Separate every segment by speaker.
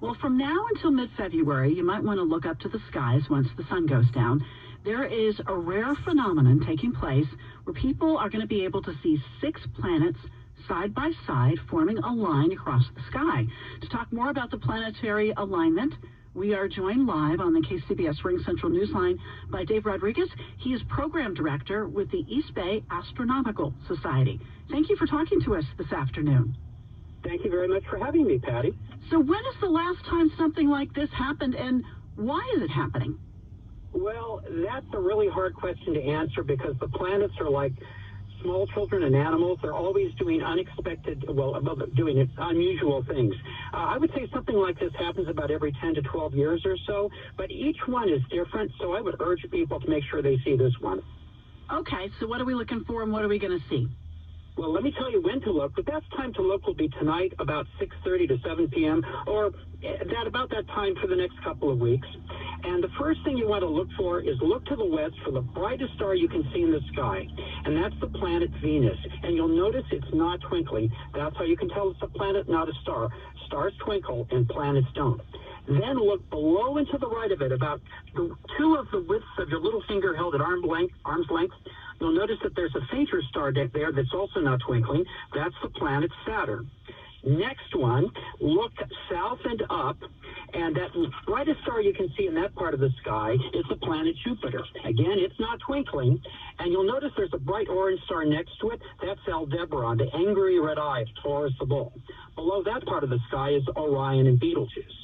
Speaker 1: Well, from now until mid-February, you might want to look up to the skies once the sun goes down. There is a rare phenomenon taking place where people are going to be able to see 6 planets side by side forming a line across the sky. To talk more about the planetary alignment, we are joined live on the KCBS Ring Central Newsline by Dave Rodrigues. He is program director with the Eastbay Astronomical Society. Thank you for talking to us this afternoon.
Speaker 2: Thank you very much for having me, Patty.
Speaker 1: So when is the last time something like this happened, and why is it happening?
Speaker 2: Well, that's a really hard question to answer because the planets are like small children and animals. They're always doing doing unusual things. I would say something like this happens about every 10 to 12 years or so, but each one is different, so I would urge people to make sure they see this one.
Speaker 1: Okay, so what are we looking for and what are we going to see?
Speaker 2: Well, let me tell you when to look. The best time to look will be tonight about 6:30 to 7 p.m. or about that time for the next couple of weeks. And the first thing you want to look for is look to the west for the brightest star you can see in the sky, and that's the planet Venus. And you'll notice it's not twinkling. That's how you can tell it's a planet, not a star. Stars twinkle and planets don't. Then look below and to the right of it, about 2 of the widths of your little finger held at arm's length. You'll notice that there's a fainter star there that's also not twinkling. That's the planet Saturn. Next one, look south and up, and that brightest star you can see in that part of the sky is the planet Jupiter. Again, it's not twinkling, and you'll notice there's a bright orange star next to it. That's Aldebaran, the angry red eye of Taurus the bull. Below that part of the sky is Orion and Betelgeuse.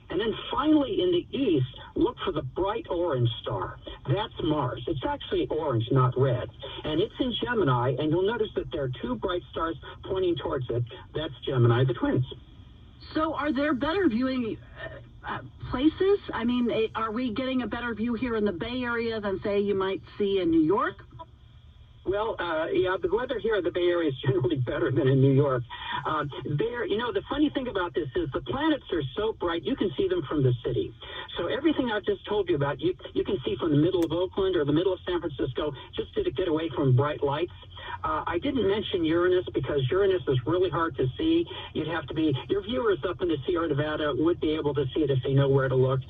Speaker 2: And then finally in the east, look for the bright orange star. That's Mars. It's actually orange, not red. And it's in Gemini, and you'll notice that there are 2 bright stars pointing towards it. That's Gemini, the twins.
Speaker 1: So are there better viewing places? I mean, are we getting a better view here in the Bay Area than, say, you might see in New York?
Speaker 2: Well, yeah, the weather here in the Bay Area is generally better than in New York. The funny thing about this is the planets are so bright, you can see them from the city. So everything I've just told you about, you can see from the middle of Oakland or the middle of San Francisco, just to get away from bright lights. I didn't mention Uranus because Uranus is really hard to see. Your viewers up in the Sierra Nevada would be able to see it if they know where to look.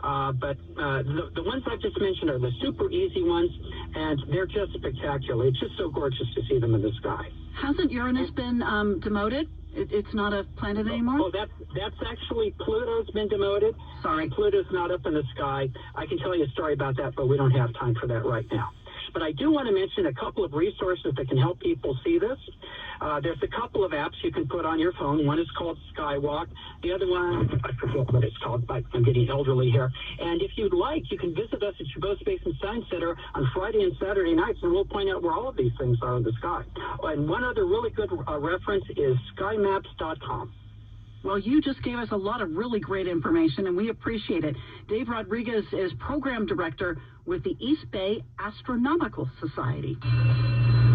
Speaker 2: But the ones I've just mentioned are the super easy ones, and they're just spectacular. It's just so gorgeous to see them in the sky.
Speaker 1: Hasn't Uranus been demoted? It's not a planet anymore?
Speaker 2: Oh, that's actually Pluto's been demoted.
Speaker 1: Sorry.
Speaker 2: Pluto's not up in the sky. I can tell you a story about that, but we don't have time for that right now. But I do want to mention a couple of resources that can help people see this. There's a couple of apps you can put on your phone. One is called Skywalk. The other one, I forget what it's called, but I'm getting elderly here. And if you'd like, you can visit us at Chabot Space and Science Center on Friday and Saturday nights, and we'll point out where all of these things are in the sky. And one other really good reference is skymaps.com.
Speaker 1: Well, you just gave us a lot of really great information, and we appreciate it. Dave Rodrigues is program director with the Eastbay Astronomical Society.